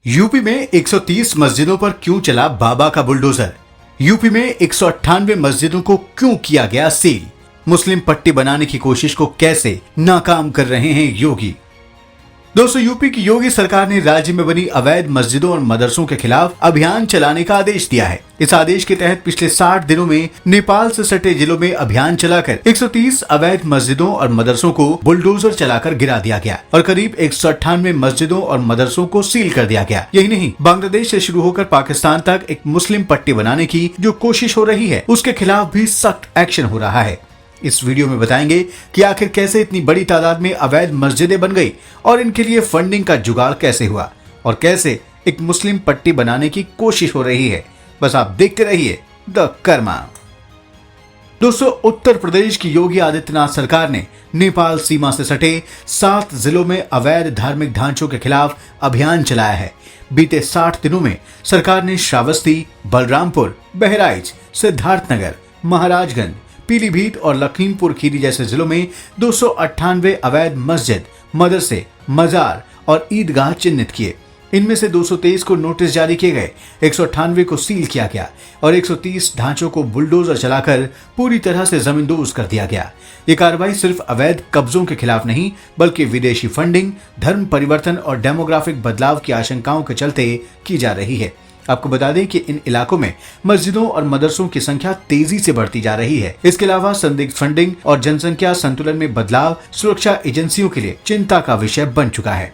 UP में 130 मस्जिदों पर क्यों चला बाबा का बुलडोजर। यूपी में 198 मस्जिदों को क्यों किया गया सील। मुस्लिम पट्टी बनाने की कोशिश को कैसे नाकाम कर रहे हैं योगी। दोस्तों, यूपी की योगी सरकार ने राज्य में बनी अवैध मस्जिदों और मदरसों के खिलाफ अभियान चलाने का आदेश दिया है। इस आदेश के तहत पिछले 60 दिनों में नेपाल से सटे जिलों में अभियान चलाकर 130 अवैध मस्जिदों और मदरसों को बुलडोजर चलाकर गिरा दिया गया और करीब 198 मस्जिदों और मदरसों को सील कर दिया गया। यही नहीं, बांग्लादेश से शुरू होकर पाकिस्तान तक एक मुस्लिम पट्टी बनाने की जो कोशिश हो रही है उसके खिलाफ भी सख्त एक्शन हो रहा है। इस वीडियो में बताएंगे कि आखिर कैसे इतनी बड़ी तादाद में अवैध मस्जिदें बन गई और इनके लिए फंडिंग का जुगाड़ कैसे हुआ और कैसे एक मुस्लिम पट्टी बनाने की कोशिश हो रही है। बस आप देखते रहिए द कर्मा। दोस्तों, उत्तर प्रदेश की योगी आदित्यनाथ सरकार ने नेपाल सीमा से सटे 7 जिलों में अवैध धार्मिक ढांचों के खिलाफ अभियान चलाया है। बीते 60 दिनों में सरकार ने श्रावस्ती, बलरामपुर, बहराइच, सिद्धार्थनगर, महाराजगंज, पीलीभीत और लखीमपुर खीरी जैसे जिलों में 298 अवैध मस्जिद, मदरसे, मजार और ईदगाह चिन्हित किए। इनमें से 223 को नोटिस जारी किए गए, 198 को सील किया गया और 130 ढांचों को बुलडोजर चलाकर पूरी तरह से जमींदोज कर दिया गया। ये कार्रवाई सिर्फ अवैध कब्जों के खिलाफ नहीं बल्कि विदेशी फंडिंग, धर्म परिवर्तन और डेमोग्राफिक बदलाव की आशंकाओं के चलते की जा रही है। आपको बता दें कि इन इलाकों में मस्जिदों और मदरसों की संख्या तेजी से बढ़ती जा रही है। इसके अलावा संदिग्ध फंडिंग और जनसंख्या संतुलन में बदलाव सुरक्षा एजेंसियों के लिए चिंता का विषय बन चुका है।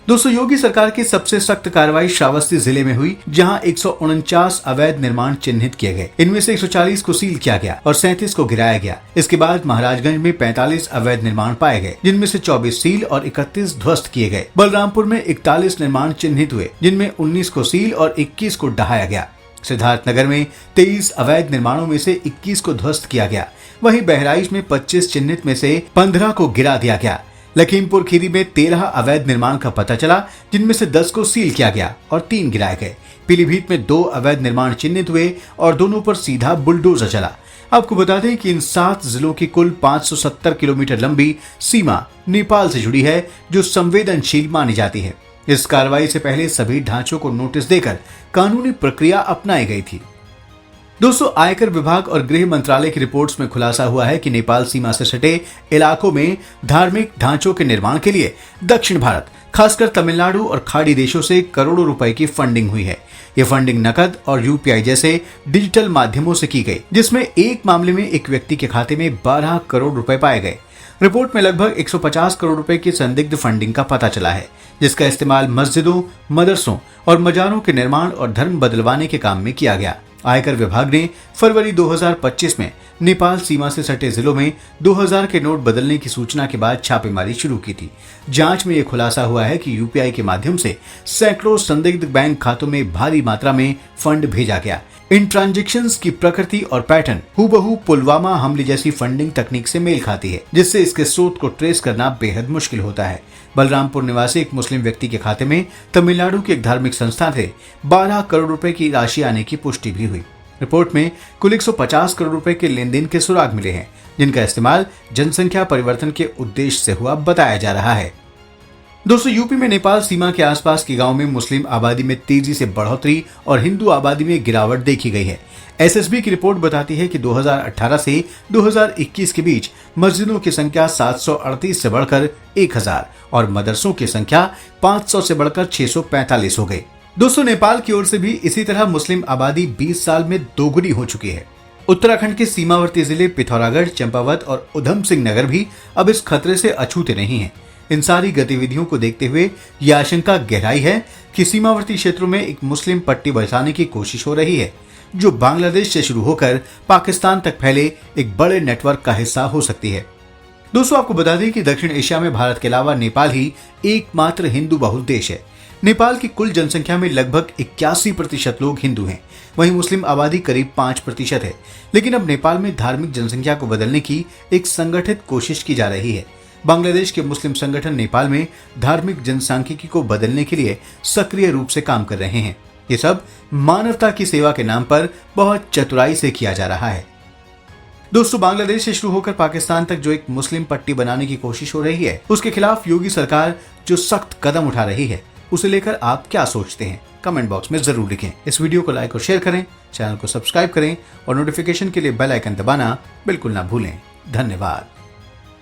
दोस्तों, योगी सरकार की सबसे सख्त कार्रवाई श्रावस्ती जिले में हुई, जहां 149 अवैध निर्माण चिन्हित किए गए। इनमें से 140 को सील किया गया और 37 को गिराया गया। इसके बाद महाराजगंज में 45 अवैध निर्माण पाए गए, जिनमें से 24 सील और 31 ध्वस्त किए गए। बलरामपुर में 41 निर्माण चिन्हित हुए, जिनमें 19 को सील और 21 को ढहाया गया। सिद्धार्थनगर में 23 अवैध निर्माणों में से 21 को ध्वस्त किया गया। वहीं बहराइच में 25 चिन्हित में से 15 को गिरा दिया गया। लखीमपुर खीरी में 13 अवैध निर्माण का पता चला, जिनमें से 10 को सील किया गया और 3 गिराए गए। पीलीभीत में 2 अवैध निर्माण चिन्हित हुए और दोनों पर सीधा बुलडोजर चला। आपको बता दें कि इन 7 जिलों की कुल 570 किलोमीटर लंबी सीमा नेपाल से जुड़ी है, जो संवेदनशील मानी जाती है। इस कार्रवाई से पहले सभी ढांचों को नोटिस देकर कानूनी प्रक्रिया अपनाई गई थी। दोस्तों, आयकर विभाग और गृह मंत्रालय की रिपोर्ट्स में खुलासा हुआ है कि नेपाल सीमा से सटे इलाकों में धार्मिक ढांचों के निर्माण के लिए दक्षिण भारत, खासकर तमिलनाडु और खाड़ी देशों से करोड़ों रुपए की फंडिंग हुई है। ये फंडिंग नकद और यूपीआई जैसे डिजिटल माध्यमों से की गई, जिसमें एक मामले में एक व्यक्ति के खाते में 12 करोड़ रुपए पाए गए। रिपोर्ट में लगभग 150 करोड़ रुपए की संदिग्ध फंडिंग का पता चला है, जिसका इस्तेमाल मस्जिदों, मदरसों और मजारों के निर्माण और धर्म बदलवाने के काम में किया गया। आयकर विभाग ने फरवरी 2025 में नेपाल सीमा से सटे जिलों में 2000 के नोट बदलने की सूचना के बाद छापेमारी शुरू की थी। जांच में यह खुलासा हुआ है कि यूपीआई के माध्यम से सैकड़ों संदिग्ध बैंक खातों में भारी मात्रा में फंड भेजा गया। इन ट्रांजैक्शंस की प्रकृति और पैटर्न हूबहू पुलवामा हमले जैसी फंडिंग तकनीक से मेल खाती है, जिससे इसके स्रोत को ट्रेस करना बेहद मुश्किल होता है। बलरामपुर निवासी एक मुस्लिम व्यक्ति के खाते में तमिलनाडु की एक धार्मिक संस्था से 12 करोड़ रुपए की राशि आने की पुष्टि भी हुई। रिपोर्ट में कुल 150 करोड़ रुपए के लेन देन के सुराग मिले हैं, जिनका इस्तेमाल जनसंख्या परिवर्तन के उद्देश्य से हुआ बताया जा रहा है। दोस्तों, यूपी में नेपाल सीमा के आसपास के गांव में मुस्लिम आबादी में तेजी से बढ़ोतरी और हिंदू आबादी में गिरावट देखी गई है। एसएसबी की रिपोर्ट बताती है कि 2018 से 2021 के बीच मस्जिदों की संख्या 738 से बढ़कर 1000 और मदरसों की संख्या 500 से बढ़कर 645 हो गई। दोस्तों, नेपाल की ओर से भी इसी तरह मुस्लिम आबादी 20 साल में दोगुनी हो चुकी है। उत्तराखंड के सीमावर्ती जिले पिथौरागढ़, चंपावत और उधम सिंह नगर भी अब इस खतरे से अछूते नहीं हैं। इन सारी गतिविधियों को देखते हुए यह आशंका गहराई है कि सीमावर्ती क्षेत्रों में एक मुस्लिम पट्टी बसाने की कोशिश हो रही है, जो बांग्लादेश से शुरू होकर पाकिस्तान तक फैले एक बड़े नेटवर्क का हिस्सा हो सकती है। दोस्तों, आपको बता दें कि दक्षिण एशिया में भारत के अलावा नेपाल ही एकमात्र हिंदू बहुल देश है। नेपाल की कुल जनसंख्या में लगभग 81% लोग हिंदू हैं, वहीं मुस्लिम आबादी करीब 5% है। लेकिन अब नेपाल में धार्मिक जनसंख्या को बदलने की एक संगठित कोशिश की जा रही है। बांग्लादेश के मुस्लिम संगठन नेपाल में धार्मिक जनसांख्यिकी को बदलने के लिए सक्रिय रूप से काम कर रहे हैं। ये सब मानवता की सेवा के नाम पर बहुत चतुराई से किया जा रहा है। दोस्तों, बांग्लादेश से शुरू होकर पाकिस्तान तक जो एक मुस्लिम पट्टी बनाने की कोशिश हो रही है, उसके खिलाफ योगी सरकार जो सख्त कदम उठा रही है, उसे लेकर आप क्या सोचते हैं, कमेंट बॉक्स में जरूर लिखें। इस वीडियो को लाइक और शेयर करें, चैनल को सब्सक्राइब करें और नोटिफिकेशन के लिए बेल आइकन दबाना बिल्कुल ना भूलें। धन्यवाद।